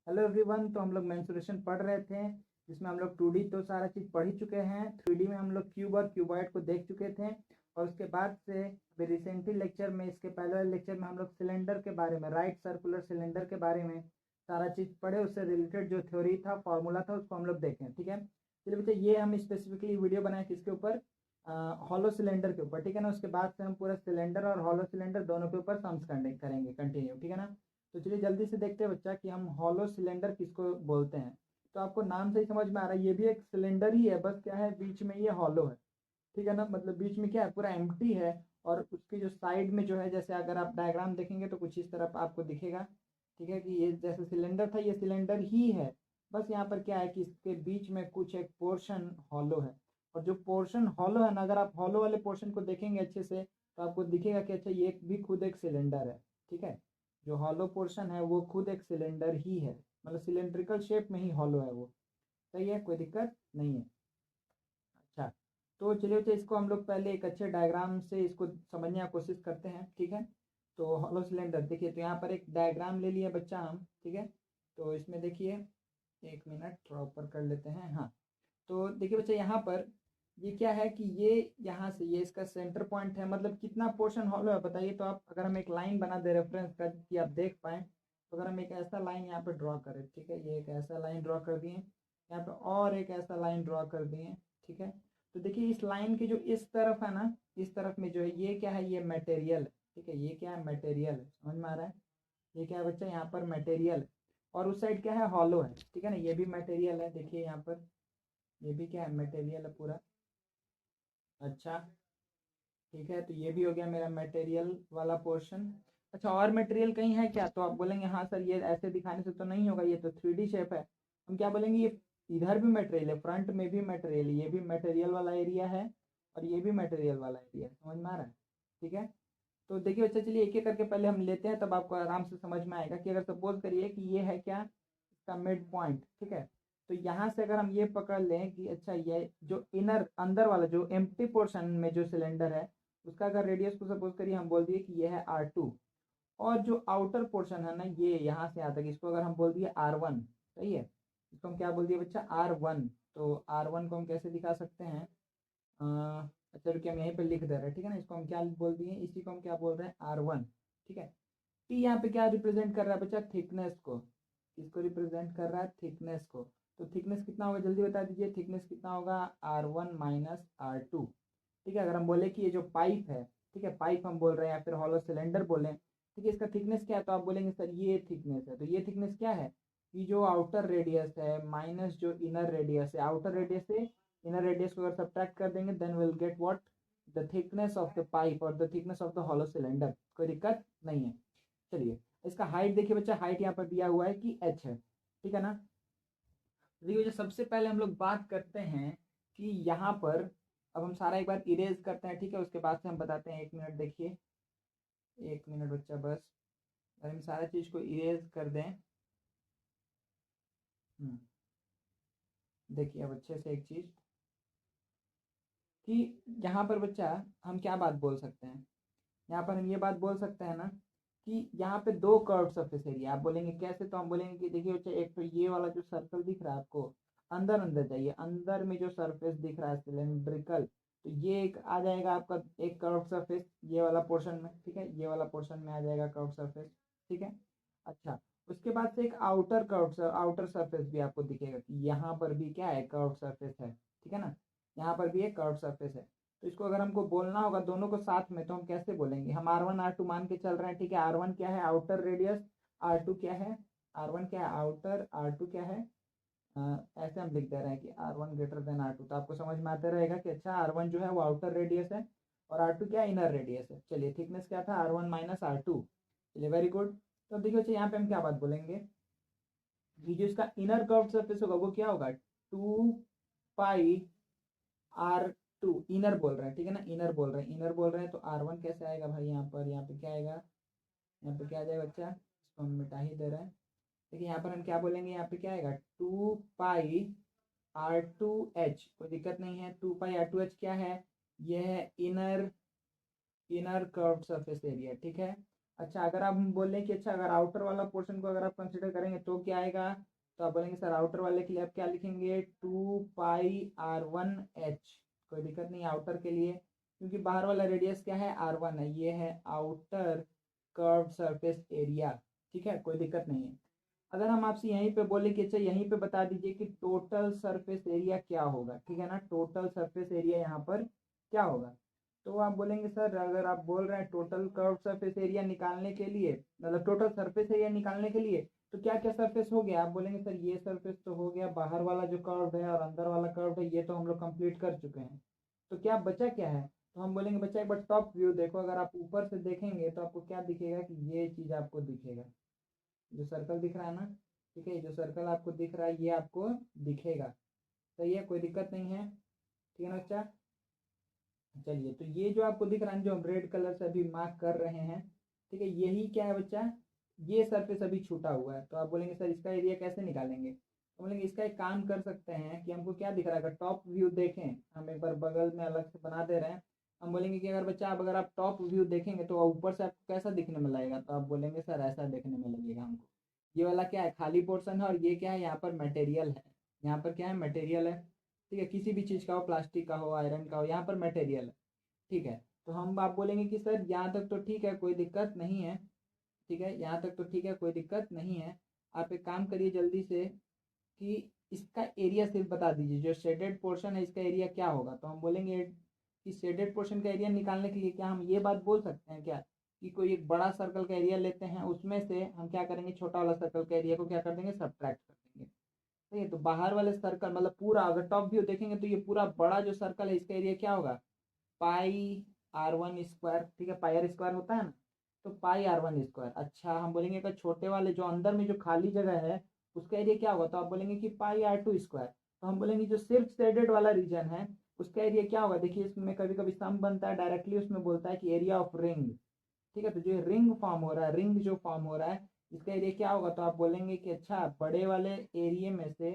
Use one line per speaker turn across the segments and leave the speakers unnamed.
Hello everyone. तो हम लोग मेंसुरेशन पढ़ रहे थे, जिसमें हम लोग 2D तो सारा चीज़ पढ़ ही चुके हैं। 3D में हम लोग क्यूब और क्यूबॉइड को देख चुके थे। और उसके बाद से अभी रिसेंटली लेक्चर में, इसके पहले वाले लेक्चर में हम लोग सिलेंडर के बारे में, राइट सर्कुलर सिलेंडर के बारे में सारा चीज़ पढ़े। उससे रिलेटेड जो थ्योरी था, फॉर्मूला था, उसको हम लोग देखें। ठीक है, चलिए बच्चे, ये हम स्पेसिफिकली वीडियो बनाए किसके ऊपर? हॉलो सिलेंडर के ऊपर। ठीक है ना। उसके बाद से हम पूरा सिलेंडर और हॉलो सिलेंडर दोनों के ऊपर सम्स करेंगे कंटिन्यू। ठीक है ना। तो चलिए जल्दी से देखते हैं बच्चा कि हम हॉलो सिलेंडर किसको बोलते हैं। तो आपको नाम से ही समझ में आ रहा है, ये भी एक सिलेंडर ही है, बस क्या है, बीच में ये हॉलो है। ठीक है ना। मतलब बीच में क्या है, पूरा एम्प्टी है। और उसकी जो साइड में जो है, जैसे अगर आप डायग्राम देखेंगे तो कुछ इस तरफ आपको दिखेगा। ठीक है, कि ये जैसे सिलेंडर था, ये सिलेंडर ही है। बस यहाँ पर क्या है कि इसके बीच में कुछ एक पोर्शन हॉलो है। और जो पोर्शन हॉलो है ना, अगर आप हॉलो वाले पोर्शन को देखेंगे अच्छे से, तो आपको दिखेगा कि अच्छा, ये भी खुद एक सिलेंडर है। ठीक है, जो हॉलो पोर्शन है वो खुद एक सिलेंडर ही है। मतलब सिलेंड्रिकल शेप में ही हॉलो है वो। सही है, कोई दिक्कत नहीं है। अच्छा, तो चलिए बच्चे, इसको हम लोग पहले एक अच्छे डायग्राम से इसको समझने की कोशिश करते हैं। ठीक है, तो हॉलो सिलेंडर देखिए, तो यहाँ पर एक डायग्राम ले लिया बच्चा हम। ठीक है, तो इसमें देखिए, एक मिनट थोड़ा ऊपर कर लेते हैं। हाँ, तो देखिए बच्चा, यहाँ पर ये क्या है कि ये यहाँ से ये इसका सेंटर पॉइंट है। मतलब कितना पोर्शन हॉलो है बताइए। तो आप, अगर हम एक लाइन बना दे रेफरेंस कर कि आप देख पाएँ, तो अगर हम एक ऐसा लाइन यहाँ पे ड्रॉ करें, ठीक है, ये एक ऐसा लाइन ड्रॉ कर दिए, यहाँ पे और एक ऐसा लाइन ड्रॉ कर दिए। ठीक है, तो देखिए इस लाइन की जो इस तरफ है ना, इस तरफ में जो है, ये क्या है, ये मटेरियल है। ठीक है, ये क्या है, मटेरियल है। समझ में आ रहा है? ये क्या है बच्चा, यहाँ पर मटेरियल है। और उस साइड क्या है, हॉलो है। ठीक है ना, ये भी मटेरियल है। देखिए यहाँ पर ये भी क्या है, मटेरियल है पूरा। अच्छा, ठीक है, तो ये भी हो गया मेरा मटेरियल वाला पोर्शन। अच्छा, और मटेरियल कहीं है क्या? तो आप बोलेंगे हाँ सर, ये ऐसे दिखाने से तो नहीं होगा, ये तो 3D शेप है। हम क्या बोलेंगे, ये इधर भी मटेरियल है, फ्रंट में भी मटेरियल, ये भी मटेरियल वाला एरिया है, और ये भी मटेरियल वाला एरिया है। समझ में आ रहा है? ठीक है, तो देखिए बच्चा, चलिए एक एक करके पहले हम लेते हैं, तब आपको आराम से समझ में आएगा। कि अगर सपोज करिए कि ये है क्या, इसका मिड पॉइंट। ठीक है, तो यहाँ से अगर हम ये पकड़ लें कि अच्छा, ये जो इनर अंदर वाला जो एम्प्टी पोर्शन में जो सिलेंडर है, उसका अगर रेडियस को सपोज करिए हम बोल दिए कि ये है R2। और जो आउटर पोर्शन है ना, ये यहाँ से यहाँ तक, इसको अगर हम बोल दिए R1। सही है, इसको हम क्या बोल दिए बच्चा, R1। तो R1 को हम कैसे दिखा सकते हैं? अच्छा रुकिए, हम यहीं पे लिख दे रहे हैं। ठीक है ना, इसको हम क्या बोल दिए, इसी को हम क्या बोल रहे हैं, R1। ठीक है, टी यहाँ पे क्या रिप्रेजेंट कर रहा है बच्चा, थिकनेस को। किसको रिप्रेजेंट कर रहा है, थिकनेस को। तो थिकनेस कितना होगा, जल्दी बता दीजिए, थिकनेस कितना होगा, R1 - R2। ठीक है, अगर हम बोले कि ये जो पाइप है, ठीक है, पाइप हम बोल रहे हैं या फिर हॉलो सिलेंडर बोले, ठीक है, इसका थिकनेस क्या है, तो आप बोलेंगे सर ये थिकनेस है। तो ये थिकनेस क्या है, कि जो आउटर रेडियस है माइनस जो इनर रेडियस है। आउटर रेडियस से इनर रेडियस को अगर सब्ट्रैक्ट कर देंगे, then will get what, the thickness of the pipe और the thickness of the hollow cylinder. कोई दिक्कत नहीं है। चलिए, इसका हाइट देखिए बच्चा, हाइट यहाँ पर दिया हुआ है कि h है। ठीक है ना। देखिए, जो सबसे पहले हम लोग बात करते हैं कि यहाँ पर, अब हम सारा एक बार इरेज करते हैं। ठीक है, उसके बाद से हम बताते हैं। 1 मिनट देखिए, 1 मिनट बच्चा, बस अगर हम सारा चीज़ को इरेज कर दें। देखिए अब अच्छे से एक चीज़, कि यहाँ पर बच्चा हम क्या बात बोल सकते हैं, यहाँ पर हम ये बात बोल सकते हैं ना, कि यहाँ पे दो कर्व सरफेस एरिया। आप बोलेंगे कैसे, तो हम बोलेंगे कि देखिए बच्चा, एक तो ये वाला जो सर्कल दिख रहा है आपको, अंदर अंदर जाइए, अंदर में जो सरफेस दिख रहा है सिलेंड्रिकल, तो ये एक आ जाएगा आपका एक कर्व सरफेस, ये वाला पोर्शन में। ठीक है, ये वाला पोर्शन में आ जाएगा कर्व सरफेस। ठीक है, अच्छा, उसके बाद से एक आउटर सरफेस भी आपको दिखेगा कि यहाँ पर भी क्या है, कर्व सरफेस है। ठीक है ना, यहाँ पर भी एक कर्व सरफेस है। तो इसको अगर हमको बोलना होगा दोनों को साथ में, तो हम कैसे बोलेंगे, हम R1 R2 मान के चल रहे हैं। ठीक है, R1 क्या है, आउटर रेडियस, R2 क्या है, R1 क्या है, आउटर, R2 क्या है, ऐसे हम लिख दे रहे हैं कि R1 ग्रेटर देन R2। तो आपको समझ में आते रहेगा कि अच्छा, R1 जो है वो आउटर रेडियस है, और R2 क्या है, इनर रेडियस है। चलिए, थिकनेस क्या था, R1 - R2। चलिए, वेरी गुड। तो देखिए बच्चे, यहाँ पे हम क्या बात बोलेंगे, कि जो इसका इनर कर्व सरफेस होगा वो क्या होगा, 2πr2। इनर बोल रहे हैं, ठीक है ना, इनर बोल रहे हैं, इनर बोल रहे हैं, तो R1 कैसे आएगा भाई, यहाँ पर, यहाँ पे क्या आएगा, यहाँ पे क्या आ जाएगा बच्चा, इसको हम मिटा ही दे रहे हैं। देखिए यहाँ पर हम क्या बोलेंगे, यहाँ पे क्या आएगा, 2πr2h। कोई दिक्कत नहीं है। 2πr2h क्या है, ये है inner inner curve surface area. ठीक है, अच्छा अगर आप बोले कि अच्छा अगर आउटर वाला पोर्शन को अगर आप कंसिडर करेंगे तो क्या आएगा, तो आप बोलेंगे सर आउटर वाले के लिए आप क्या लिखेंगे, 2 पाई r1h। कोई दिक्कत नहीं आउटर के लिए, क्योंकि बाहर वाला रेडियस क्या है r1 है, ये है आउटर कर्व सरफेस एरिया। ठीक है, कोई दिक्कत नहीं है। अगर हम आपसे यहीं पे बोले कि अच्छा यहीं पे बता दीजिए कि टोटल सरफेस एरिया क्या होगा, ठीक है ना, टोटल सरफेस एरिया यहाँ पर क्या होगा, तो आप बोलेंगे सर अगर आप बोल रहे हैं टोटल कर्व सरफेस एरिया निकालने के लिए, मतलब टोटल सरफेस एरिया निकालने के लिए, तो क्या क्या सरफेस हो गया, आप बोलेंगे सर ये सरफेस तो हो गया, बाहर वाला जो कर्व है और अंदर वाला कर्व है ये तो हम लोग कंप्लीट कर चुके हैं, तो क्या बचा क्या है, तो हम बोलेंगे बच्चा एक बार टॉप व्यू देखो, अगर आप ऊपर से देखेंगे तो आपको क्या दिखेगा कि ये चीज़ आपको दिखेगा, जो सर्कल दिख रहा है ना, ठीक है, जो सर्कल आपको दिख रहा है ये आपको दिखेगा। सही है, कोई दिक्कत नहीं है, ठीक है ना बच्चा। चलिए तो ये जो आपको दिख रहा है जो हम रेड कलर से अभी मार्क कर रहे हैं, ठीक है, यही क्या है बच्चा, ये सरफेस अभी छूटा हुआ है, तो आप बोलेंगे सर इसका एरिया कैसे निकालेंगे, तो बोलेंगे इसका एक काम कर सकते हैं कि हमको क्या दिख रहा है, अगर टॉप व्यू देखें, हम एक बार बगल में अलग से बना दे रहे हैं, हम बोलेंगे कि अगर बच्चा आप अगर आप टॉप व्यू देखेंगे तो ऊपर से आपको कैसा दिखने में लगेगा, तो आप बोलेंगे सर ऐसा देखने में लगेगा हमको, ये वाला क्या है खाली पोर्शन है और ये क्या है यहाँ पर मटेरियल है, यहाँ पर क्या है मटेरियल है, ठीक है, किसी भी चीज़ का हो, प्लास्टिक का हो, आयरन का हो, यहाँ पर मटेरियल है। ठीक है, तो हम आप बोलेंगे कि सर यहाँ तक तो ठीक है कोई दिक्कत नहीं है, ठीक है, यहाँ तक तो ठीक है कोई दिक्कत नहीं है, आप एक काम करिए जल्दी से कि इसका एरिया सिर्फ बता दीजिए, जो शेडेड पोर्शन है इसका एरिया क्या होगा, तो हम बोलेंगे कि शेडेड पोर्शन का एरिया निकालने के लिए क्या हम ये बात बोल सकते हैं क्या कि कोई एक बड़ा सर्कल का एरिया लेते हैं, उसमें से हम क्या करेंगे छोटा वाला सर्कल का एरिया को क्या कर देंगे सब्ट्रैक्ट कर देंगे। ठीक है, तो बाहर वाले सर्कल मतलब पूरा अगर टॉप व्यू देखेंगे तो ये पूरा बड़ा जो सर्कल है इसका एरिया क्या होगा, पाई r1 स्क्वायर, ठीक है, पाई आर स्क्वायर होता है ना, तो पाई r1 स्क्वायर। अच्छा हम बोलेंगे अगर छोटे वाले जो अंदर में जो खाली जगह है उसका एरिया क्या होगा, तो आप बोलेंगे कि पाई r2 स्क्वायर। तो हम बोलेंगे जो सिर्फ शेडेड वाला रीजन है उसका एरिया क्या होगा, देखिए इसमें कभी कभी सम बनता है डायरेक्टली, उसमें बोलता है कि एरिया ऑफ रिंग। ठीक है, तो जो रिंग फॉर्म हो रहा है, रिंग जो फॉर्म हो रहा है इसका एरिया क्या होगा, तो आप बोलेंगे कि अच्छा बड़े वाले एरिया में से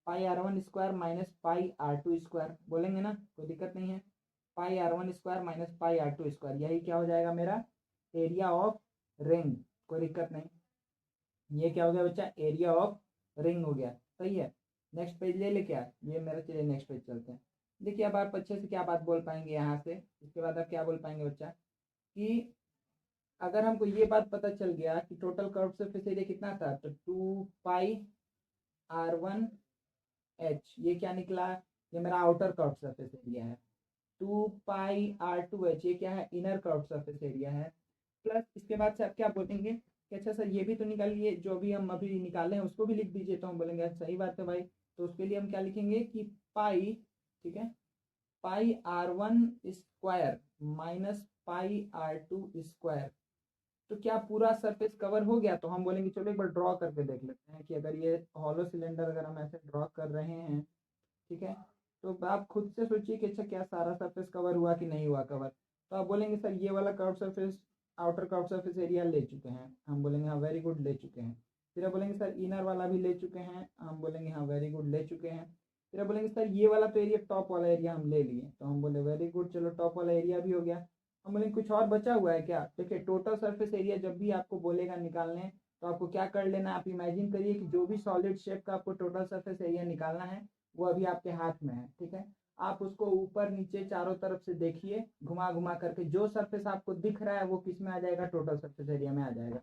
पाई r1 square minus pi r2 square बोलेंगे ना, कोई दिक्कत नहीं है, पाई r1 square minus pi r2 square, यही क्या हो जाएगा मेरा एरिया ऑफ रिंग। कोई दिक्कत नहीं, ये क्या हो गया बच्चा एरिया ऑफ रिंग हो गया। सही है, नेक्स्ट पेज ले ले क्या, ये मेरा, चलिए नेक्स्ट पेज चलते हैं। देखिए अब आप अच्छे से क्या बात बोल पाएंगे यहाँ से, इसके बाद आप क्या बोल पाएंगे बच्चा कि अगर हमको ये बात पता चल गया कि टोटल कर्व सरफेस एरिया कितना था, तो 2 पाई r1h, ये क्या निकला, ये मेरा आउटर कर्व सरफेस एरिया है, 2 पाई r2h ये क्या है इनर कर्व सरफेस एरिया है, प्लस इसके बाद से आप क्या बोलेंगे कि अच्छा सर ये भी तो निकालिए, जो भी हम अभी निकाले हैं उसको भी लिख दीजिए, तो हम बोलेंगे सही बात है भाई, तो उसके लिए हम क्या लिखेंगे कि पाई, ठीक है, पाई r1 square minus pi r2 square, तो क्या पूरा सरफेस कवर हो गया, तो हम बोलेंगे चलो एक बार ड्रॉ करके देख लेते हैं कि अगर ये हॉलो सिलेंडर अगर हम ऐसे ड्रॉ कर रहे हैं, ठीक है, तो आप खुद से सोचिए कि अच्छा क्या सारा सरफेस कवर हुआ कि नहीं हुआ कवर, तो आप बोलेंगे सर ये वाला curve surface outer curve surface area ले चुके हैं, हम बोलेंगे हाँ वेरी गुड ले चुके हैं, फिर आप बोलेंगे सर इनर वाला भी ले चुके हैं, हम बोलेंगे हाँ वेरी गुड ले चुके हैं, फिर आप बोलेंगे सर ये वाला तो एरिया टॉप वाला एरिया हम ले लिए, तो हम बोले वेरी गुड चलो टॉप वाला एरिया भी हो गया। हम बोलेंगे कुछ और बचा हुआ है क्या, देखिए टोटल सरफेस एरिया जब भी आपको बोलेगा निकालने तो आपको क्या कर लेना, आप इमेजिन करिए कि जो भी सॉलिड शेप का आपको टोटल सरफेस एरिया निकालना है वो अभी आपके हाथ में है, ठीक है, आप उसको ऊपर नीचे चारों तरफ से देखिए घुमा घुमा करके, जो सरफेस आपको दिख रहा है वो किस में आ जाएगा टोटल सरफेस एरिया में आ जाएगा।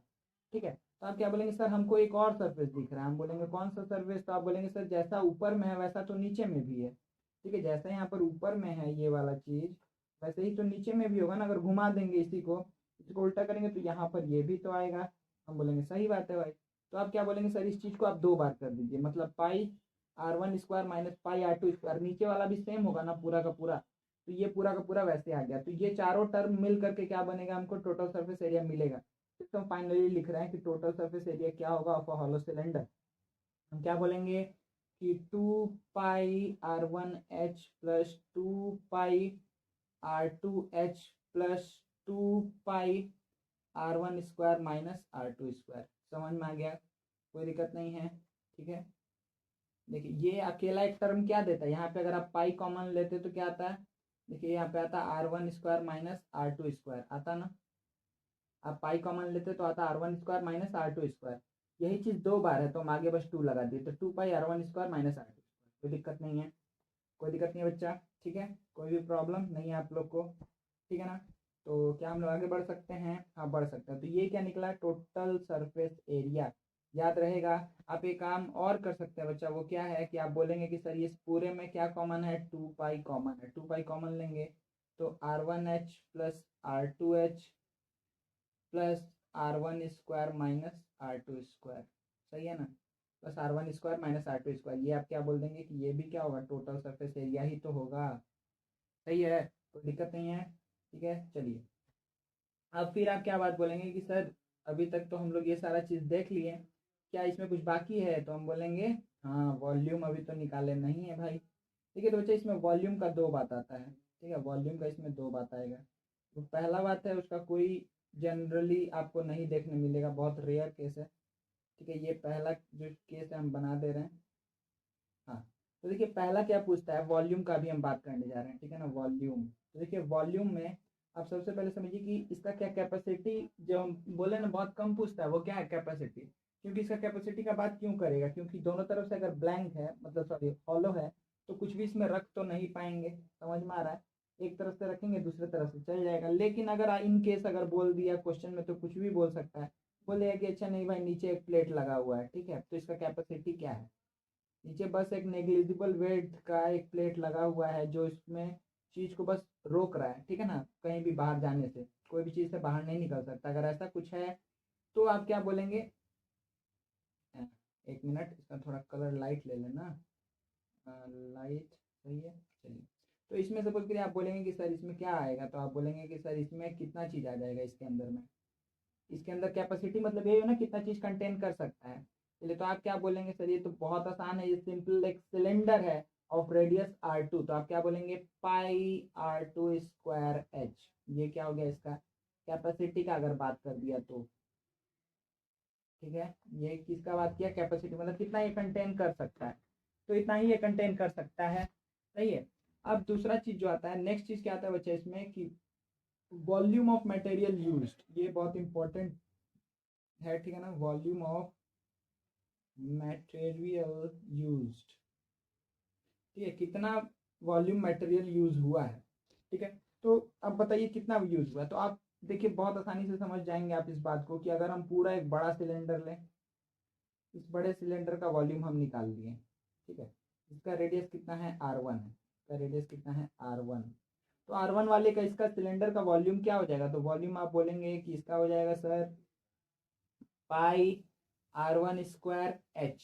ठीक है, तो आप क्या बोलेंगे सर हमको एक और सरफेस दिख रहा है, हम बोलेंगे कौन सा सरफेस, तो आप बोलेंगे सर जैसा ऊपर में है वैसा तो नीचे में भी है, ठीक है, जैसा यहाँ पर ऊपर में है ये वाला चीज वैसे ही तो नीचे में भी होगा ना, अगर घुमा देंगे इसको उल्टा करेंगे तो यहाँ पर ये भी तो आएगा, हम बोलेंगे सही बात है भाई, तो आप क्या बोलेंगे सर इस चीज को आप 2 बार कर दीजिए, मतलब पाई r1 square minus pi r2 square, नीचे वाला भी सेम होगा ना पूरा का पूरा, तो ये पूरा का पूरा वैसे आ गया, तो ये चारों टर्म मिल करके क्या बनेगा हमको टोटल सरफेस एरिया मिलेगा। तो हम फाइनली लिख रहे हैं कि टोटल सरफेस एरिया क्या होगा ऑफ अ हॉलो सिलेंडर, हम क्या बोलेंगे कि 2 पाई r1h प्लस 2 पाई r2h प्लस 2 पाई r1 square minus r2 square, समझ में आ गया, कोई दिक्कत नहीं है। ठीक है, देखिए ये अकेला एक टर्म क्या देता है, यहाँ पे अगर आप पाई कॉमन लेते तो क्या आता है, देखिए यहाँ पे आता है r1 square minus r2 square, आता ना, आप पाई कॉमन लेते तो आता r1² माइनस r2²। यही चीज़ 2 बार है तो हम आगे बस 2 लगा दिए, तो 2 पाई r1² माइनस r2²। कोई दिक्कत नहीं है, कोई दिक्कत नहीं है बच्चा, ठीक है, कोई भी प्रॉब्लम नहीं है आप लोग को, ठीक है ना। तो क्या हम लोग आगे बढ़ सकते हैं? हाँ बढ़ सकते हैं। तो ये क्या निकला? Total surface area. याद रहेगा। आप एक काम और कर सकते हैं बच्चा, वो क्या है कि आप बोलेंगे कि सर ये पूरे में क्या कॉमन है? 2 पाई कॉमन है। 2 पाई कॉमन लेंगे तो r1h plus r2h plus r1² minus r2², सही है ना, प्लस r1² माइनस r2²। ये आप क्या बोल देंगे कि ये भी क्या होगा? टोटल सरफेस एरिया ही तो होगा, सही है, कोई दिक्कत नहीं है, ठीक है। चलिए अब फिर आप क्या बात बोलेंगे कि सर अभी तक तो हम लोग ये सारा चीज़ देख लिए, क्या इसमें कुछ बाकी है? तो हम बोलेंगे हाँ वॉल्यूम अभी तो निकाले नहीं है भाई। ठीक है, तो बच्चा इसमें वॉल्यूम का 2 बात आता है, ठीक है, वॉल्यूम का इसमें 2 बात आएगा। तो पहला बात है उसका कोई जनरली आपको नहीं देखने मिलेगा, बहुत रेयर केस है, ठीक है। ये पहला जो केस है हम बना दे रहे हैं। हाँ, तो देखिए पहला क्या पूछता है, वॉल्यूम का भी हम बात करने जा रहे हैं, ठीक है ना, वॉल्यूम। तो देखिए वॉल्यूम में आप सबसे पहले समझिए कि इसका क्या कैपेसिटी, जो हम बोले ना बहुत कम पूछता है, वो क्या है? कैपेसिटी। क्योंकि इसका कैपेसिटी का बात क्यों करेगा? क्योंकि दोनों तरफ से अगर ब्लैंक है, मतलब सॉरी हॉलो है, तो कुछ भी इसमें रख तो नहीं पाएंगे, समझ में आ रहा है। एक तरफ से रखेंगे दूसरे तरफ से चल जाएगा, लेकिन अगर इन केस अगर बोल दिया क्वेश्चन में तो कुछ भी बोल सकता है, बोलेगा कि अच्छा नहीं भाई नीचे एक प्लेट लगा हुआ है, ठीक है, तो इसका कैपेसिटी क्या है? नीचे बस एक नेग्लिजिबल वेट का एक प्लेट लगा हुआ है जो इसमें चीज को बस रोक रहा है, ठीक है ना, कहीं भी बाहर जाने से, कोई भी चीज से बाहर नहीं निकल सकता। अगर ऐसा कुछ है तो आप क्या बोलेंगे? एक मिनट, इसका थोड़ा कलर लाइट ले लेना, लाइट, सही है। चलिए, तो इसमें सपोज करिए आप बोलेंगे कि सर इसमें क्या आएगा, तो आप बोलेंगे कि सर इसमें कितना चीज आ जाएगा इसके अंदर में। इसके अंदर कैपेसिटी मतलब ये है ना कितना चीज कंटेन कर सकता है। चलिए, तो आप क्या बोलेंगे? सर ये तो बहुत आसान है, ये सिंपल एक सिलेंडर है ऑफ रेडियस r2, तो आप क्या बोलेंगे? पाई r2²h। ये क्या हो गया इसका कैपेसिटी का अगर बात कर दिया तो, ठीक है। ये किसका बात किया? कैपेसिटी, मतलब कितना ये कंटेन कर सकता है, तो इतना ही ये कंटेन कर सकता है, सही है। अब दूसरा चीज जो आता है, नेक्स्ट चीज क्या आता है बच्चे इसमें कि वॉल्यूम ऑफ मटेरियल यूज्ड, ये बहुत इंपॉर्टेंट है, ठीक है ना, वॉल्यूम ऑफ मटेरियल यूज्ड, ठीक है, कितना वॉल्यूम मटेरियल यूज हुआ है, ठीक है। तो अब बताइए कितना यूज हुआ है, तो आप देखिए बहुत आसानी से समझ जाएंगे आप इस बात को कि अगर हम पूरा एक बड़ा सिलेंडर लें, इस बड़े सिलेंडर का वॉल्यूम हम निकाल दिए, ठीक है, इसका रेडियस कितना है? r1 है, इसका रेडियस कितना है? r1। तो r1 वाले का इसका सिलेंडर का वॉल्यूम क्या हो जाएगा? तो वॉल्यूम आप बोलेंगे कि इसका हो जाएगा सर पाई r1²h,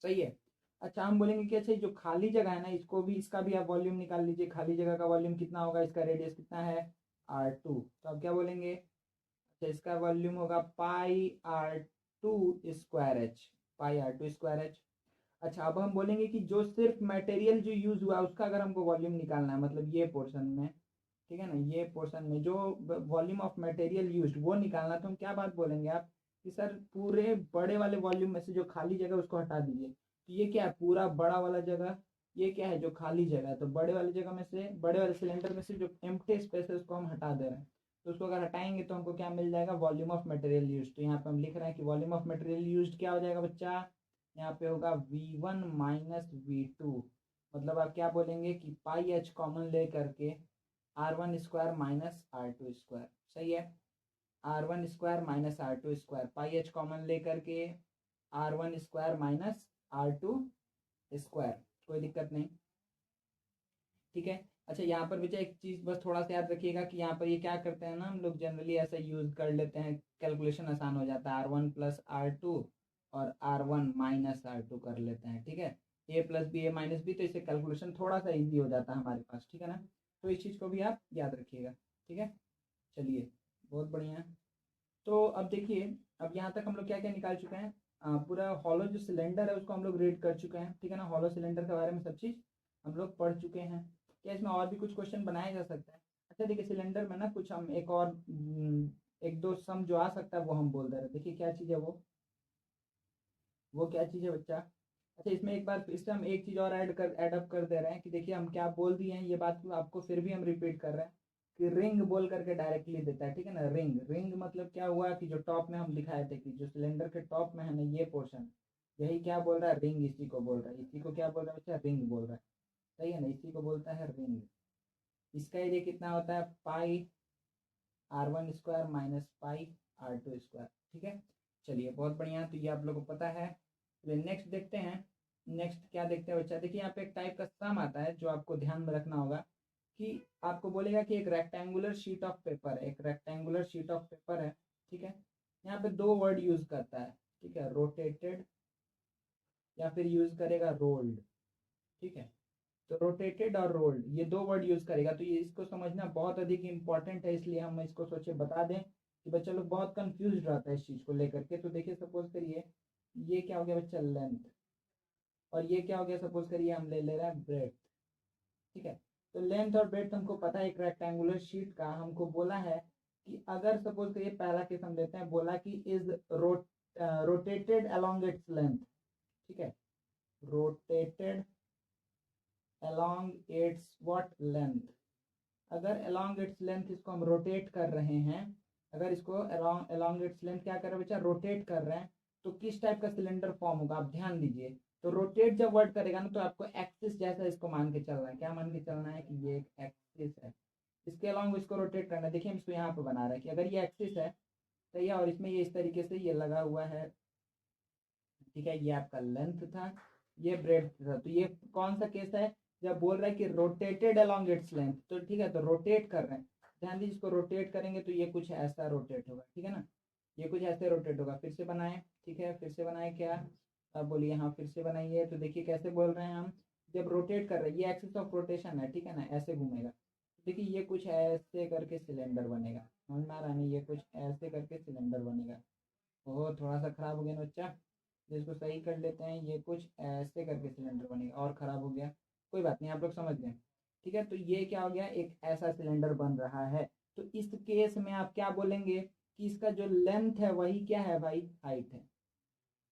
सही है। अच्छा हम बोलेंगे कि अच्छा जो खाली जगह है ना, इसको भी, इसका भी आप वॉल्यूम निकाल लीजिए, खाली जगह का वॉल्यूम कितना होगा? इसका रेडियस कितना है? r2, तो आप क्या बोलेंगे? अच्छा इसका वॉल्यूम होगा पाई r2²h, पाई r2²h। अच्छा अब हम बोलेंगे कि जो सिर्फ मटेरियल जो यूज हुआ उसका अगर हमको वॉल्यूम निकालना है, मतलब ये पोर्शन में, ठीक है ना, ये पोर्शन में जो वॉल्यूम ऑफ मटेरियल यूज्ड वो निकालना, तो हम क्या बात बोलेंगे आप कि सर पूरे बड़े वाले वॉल्यूम में से जो खाली जगह उसको हटा दीजिए। तो ये क्या है? पूरा बड़ा वाला जगह, ये क्या है? जो खाली जगह है, तो बड़े वाली जगह में से, बड़े वाले सिलेंडर में से जो एम्प्टी स्पेस है उसको हम हटा दे रहे हैं। तो उसको अगर हटाएंगे तो हमको क्या मिल जाएगा? Volume of material use. तो यहाँ पे हम लिख रहे हैं कि वॉल्यूम ऑफ मटेरियल यूज क्या हो जाएगा बच्चा? यहाँ पे होगा v1 माइनस v2। मतलब आप क्या बोलेंगे कि पाई एच कॉमन ले करके r1² माइनस r2², सही है, r1² माइनस r2², पाई एच कॉमन ले करके r1² माइनस r2², कोई दिक्कत नहीं, ठीक है। अच्छा यहाँ पर बच्चा एक चीज़ बस थोड़ा सा याद रखिएगा कि यहाँ पर ये क्या करते हैं ना, हम लोग जनरली ऐसा यूज कर लेते हैं, कैलकुलेशन आसान हो जाता है, r1 प्लस r2 और r1 माइनस r2 कर लेते हैं, ठीक है, a plus B, a minus B, तो इससे कैलकुलेशन थोड़ा सा इजी हो जाता है हमारे पास, ठीक है ना। तो इस चीज़ को भी आप याद रखिएगा, ठीक है। चलिए बहुत बढ़िया। तो अब देखिए, अब यहाँ तक हम लोग क्या क्या निकाल चुके हैं, पूरा हॉलो जो सिलेंडर है उसको हम लोग रीड कर चुके हैं, ठीक है ना, हॉलो सिलेंडर के बारे में सब चीज़ हम लोग पढ़ चुके हैं। क्या इसमें और भी कुछ क्वेश्चन बनाया जा सकता है? अच्छा देखिए सिलेंडर में ना कुछ हम एक और एक दो सम जो आ सकता है वो हम बोल दे रहे हैं, देखिए क्या चीज़ है वो क्या चीज़ है बच्चा? अच्छा इसमें एक बार इससे हम एक चीज़ और ऐड अप कर दे रहे हैं कि देखिए हम क्या बोल दिए हैं, ये बात आपको फिर भी हम रिपीट कर रहे हैं कि रिंग बोल करके डायरेक्टली देता है, ठीक है ना। रिंग रिंग मतलब क्या हुआ कि जो टॉप में हम दिखाए थे कि जो सिलेंडर के टॉप में है ना ये पोर्शन, यही क्या बोल रहा है, रिंग, इसी को बोल रहा है। इसी को क्या बोल रहा है बच्चा, रिंग बोल रहा है, सही है ना, इसी को बोलता है रिंग। इसका एरिया कितना होता है, पाई r1² माइनस पाई r2², ठीक है। चलिए बहुत बढ़िया, तो ये आप लोग को पता है। चलिए नेक्स्ट देखते हैं। नेक्स्ट क्या देखते हैं बच्चा, देखिए यहाँ पे एक टाइप का सम आता है जो आपको ध्यान में रखना होगा कि आपको बोलेगा कि एक रेक्टेंगुलर शीट ऑफ पेपर है, एक रेक्टेंगुलर शीट ऑफ पेपर है, ठीक है। यहाँ पे दो वर्ड यूज करता है, ठीक है, रोटेटेड या फिर यूज करेगा रोल्ड, ठीक है। तो रोटेटेड और रोल्ड ये दो वर्ड यूज करेगा, तो ये इसको समझना बहुत अधिक इंपॉर्टेंट है, इसलिए हम इसको सोचे बता दें कि बच्चा लोग बहुत कंफ्यूज रहता है इस चीज़ को लेकर के। तो देखिए सपोज करिए ये क्या हो गया बच्चा, लेंथ, और ये क्या हो गया, सपोज करिए हम ले ले रहे हैं ब्रेथ, ठीक है। तो लेंथ और ब्रेथ हमको पता है, एक रेक्टेंगुलर शीट का हमको बोला है कि अगर सपोज करिए पहला केस हम देते हैं, बोला कि is rotated along its length, ठीक है, rotated along its what length। अगर along its length इसको हम रोटेट कर रहे हैं, अगर इसको along its length क्या कर रहे हैं बच्चा, रोटेट कर रहे हैं, तो किस टाइप का सिलेंडर फॉर्म होगा, आप ध्यान दीजिए। तो रोटेट जब वर्ड करेगा ना तो आपको एक्सिस जैसा इसको मान के चलना है, क्या मान के चलना है कि ये एक एक्सिस है, इसके अलॉन्ग इसको रोटेट करना है। देखिए हम इसको यहाँ पे बना रहे हैं कि अगर ये एक्सिस है, सही है, और इसमें ये इस तरीके से ये लगा हुआ है, ठीक है, ये आपका लेंथ था, ये ब्रेड्थ था। तो ये कौन सा केस है, जब बोल रहा है कि रोटेटेड अलोंग इट्स लेंथ, तो ठीक है, तो रोटेट कर रहे हैं, ध्यान दीजिए, इसको रोटेट करेंगे तो ये कुछ ऐसा रोटेट होगा, ठीक है ना, ये कुछ ऐसे रोटेट होगा। फिर से बनाए, ठीक है, फिर से बनाए क्या, अब बोलिए, हाँ फिर से बनाइए। तो देखिए कैसे बोल रहे हैं हम, जब रोटेट कर रहे हैं, ये एक्सिस ऑफ रोटेशन है, ठीक है ना, ऐसे घूमेगा, देखिए ये कुछ ऐसे करके सिलेंडर बनेगा, समझ में आ रहा नहीं, ये कुछ ऐसे करके सिलेंडर बनेगा। ओह थोड़ा सा खराब हो गया ना बच्चा, इसको सही कर लेते हैं, ये कुछ ऐसे करके सिलेंडर बनेगा, और ख़राब हो गया, कोई बात नहीं, आप लोग समझ गए, ठीक है। तो ये क्या हो गया, एक ऐसा सिलेंडर बन रहा है। तो इस केस में आप क्या बोलेंगे कि इसका जो लेंथ है वही क्या है भाई, हाइट है।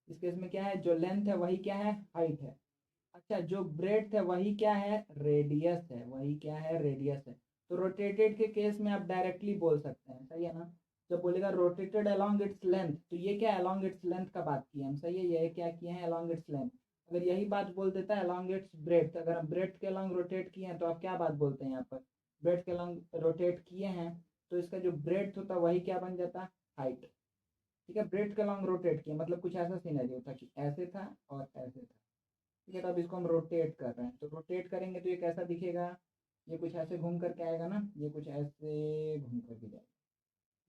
इस केस में क्या है, जो लेंथ है वही क्या है, हाइट है। अच्छा, जो ब्रेड्थ है वही क्या है, रेडियस है, वही क्या है, रेडियस है। तो रोटेटेड के केस में आप डायरेक्टली बोल सकते हैं, सही है ना। जब बोलेगा रोटेटेड अलोंग इट्स लेंथ, तो ये क्या अलोंग इट्स लेंथ का बात किया हम, सही है, ये क्या किए हैं, अलोंग इट्स लेंथ। अगर यही बात बोल देता है अलोंग इट्स ब्रेड्थ, अगर हम ब्रेड्थ के अलोंग रोटेट किए हैं तो आप क्या बात बोलते हैं यहाँ पर, ब्रेड्थ के अलोंग रोटेट किए हैं, तो इसका जो ब्रेड्थ होता वही क्या बन जाता, हाइट, ठीक है। ब्रेड्थ के अलोंग रोटेट किया मतलब कुछ ऐसा सीनरी होता कि ऐसे था और ऐसे था, ठीक है। तो अब इसको हम रोटेट कर रहे हैं, तो रोटेट करेंगे तो ये कैसा दिखेगा, ये कुछ ऐसे घूम करके आएगा ना, ये कुछ ऐसे घूम करके जाएगा,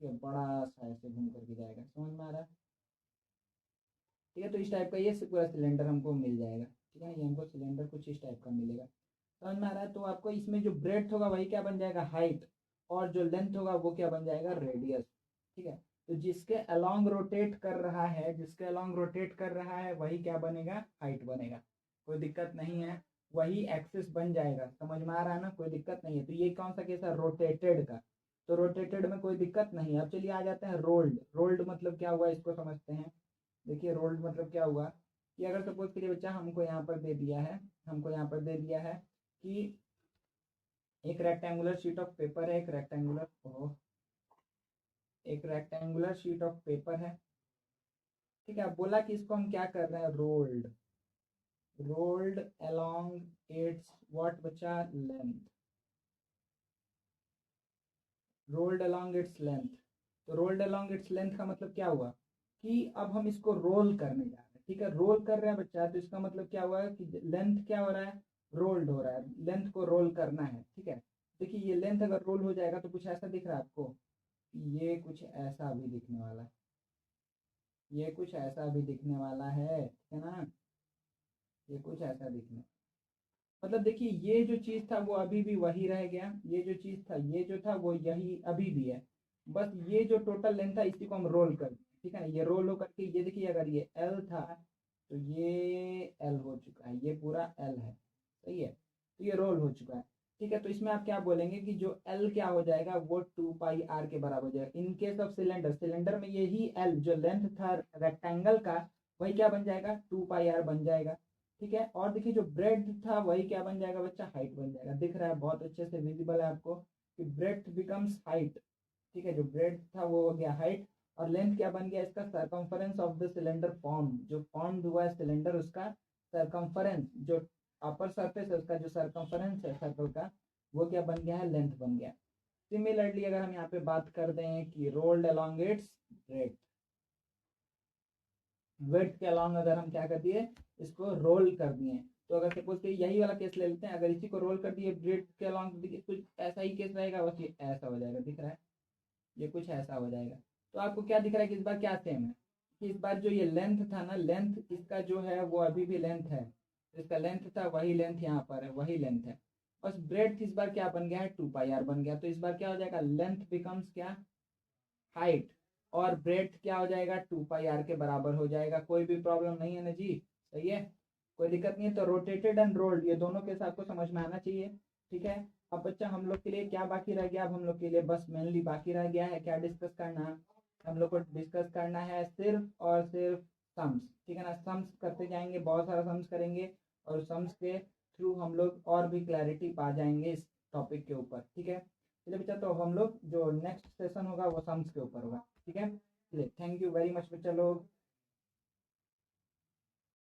ये बड़ा सा ऐसे घूम करके जाएगा, समझ में आ रहा है, ठीक है। तो इस टाइप का ये पूरा सिलेंडर हमको मिल जाएगा, ठीक है, ये हमको सिलेंडर कुछ इस टाइप का मिलेगा, समझ में आ रहा है। तो आपको इसमें जो ब्रेड्थ होगा वही क्या बन जाएगा, हाइट, और जो लेंथ होगा वो क्या बन जाएगा, रेडियस, ठीक है। तो जिसके अलोंग रोटेट कर रहा है, जिसके अलोंग रोटेट कर रहा है वही क्या बनेगा, हाइट बनेगा, कोई दिक्कत नहीं है, वही एक्सिस बन जाएगा, समझ में आ रहा है ना, कोई दिक्कत नहीं है। तो ये कौन सा केस है, रोटेटेड का, तो रोटेटेड में कोई दिक्कत नहीं है। अब चलिए आ जाते हैं रोल्ड। रोल्ड मतलब क्या हुआ इसको समझते हैं। देखिए रोल्ड मतलब क्या हुआ कि अगर सपोज करिए बच्चा हमको यहाँ पर दे दिया है, हमको यहाँ पर दे दिया है कि एक रेक्टेंगुलर शीट ऑफ पेपर है, एक रेक्टेंगुलर शीट ऑफ पेपर है, ठीक है। अब बोला कि इसको हम क्या कर रहे हैं, rolled, rolled along its what बच्चा, length, rolled along its length. तो रोल्ड अलोंग इट्स लेंथ का मतलब क्या हुआ कि अब हम इसको रोल करने जा रहे हैं, ठीक है, रोल कर रहे हैं बच्चा, तो इसका मतलब क्या हुआ कि लेंथ क्या हो रहा है, रोल्ड हो रहा है, लेंथ को रोल करना है, ठीक है। देखिए ये लेंथ अगर रोल हो जाएगा तो कुछ ऐसा दिख रहा है आपको, ये कुछ ऐसा भी दिखने वाला है, ये कुछ ऐसा भी दिखने वाला है, ठीक है ना, ये कुछ ऐसा दिखने, मतलब देखिए ये जो चीज़ था वो अभी भी वही रह गया, ये जो चीज़ था ये जो था वो यही अभी भी है, बस ये जो टोटल लेंथ था इसी को हम रोल कर, ठीक है ना, ये रोल हो करके ये देखिए, अगर ये एल था तो ये एल हो चुका है, ये पूरा एल है, सही है, तो ये रोल हो चुका है, ठीक है। तो इसमें आप क्या बोलेंगे कि जो एल क्या हो जाएगा, वो 2πr के बराबर हो जाएगा। In case of cylinder, cylinder में यही एल जो लेंथ था रेक्टेंगल का वही क्या बन जाएगा, 2πr बन जाएगा, ठीक है। और देखिए जो ब्रेड था वही क्या बन जाएगा बच्चा, हाइट बन जाएगा, दिख रहा है बहुत अच्छे से, विजिबल है आपको, कि ब्रेथ बिकम्स हाइट, ठीक है, जो ब्रेथ था वो हो गया हाइट, और लेंथ क्या बन गया इसका, circumference of the cylinder form, जो फॉर्म हुआ है सिलेंडर उसका सरकमफरेंस, जो अपर सरफेस है उसका जो सरकमफरेंस है सर्कल का, वो क्या बन गया है, लेंथ बन गया। सिमिलरली अगर हम यहाँ पे बात कर दें कि rolled along its breadth, weight के अलॉन्ग अगर हम क्या कर दिए, इसको रोल कर दिए, तो अगर सपोज कि यही वाला केस ले लेते हैं, अगर इसी को रोल कर दिए ब्रेथ के अलॉन्ग, कुछ ऐसा ही केस रहेगा, बस ये ऐसा हो जाएगा, दिख रहा है, ये कुछ ऐसा हो जाएगा। तो आपको क्या दिख रहा है कि इस बार क्या सेम है, कि इस बार जो ये लेंथ था ना, लेंथ इसका जो है वो अभी भी लेंथ है, इसका लेंथ था वही लेंथ यहाँ पर है, वही लेंथ है, बस ब्रेथ इस बार क्या बन गया है, 2πr बन गया। तो इस बार क्या हो जाएगा, लेंथ बिकम्स क्या, हाइट, और ब्रेथ क्या हो जाएगा, 2πr के बराबर हो जाएगा। कोई भी प्रॉब्लम नहीं है ना जी, सही है, कोई दिक्कत नहीं है। तो रोटेटेड एंड रोल्ड ये दोनों केस आपको समझ में आना चाहिए, ठीक है। अब बच्चा हम लोग के लिए क्या बाकी रह गया, अब हम लोग के लिए बस मेनली बाकी रह गया है क्या डिस्कस करना, हम लोग को डिस्कस करना है सिर्फ और सिर्फ सम्स, ठीक है ना। सम्स करते जाएंगे, बहुत सारा सम्स करेंगे, और सम्स के थ्रू हम लोग और भी क्लैरिटी पा जाएंगे इस टॉपिक के ऊपर, ठीक है। चलिए बच्चा, तो हम लोग जो नेक्स्ट सेशन होगा वो सम्स के ऊपर होगा, ठीक है। चलिए, थैंक यू वेरी मच बच्चा लोग।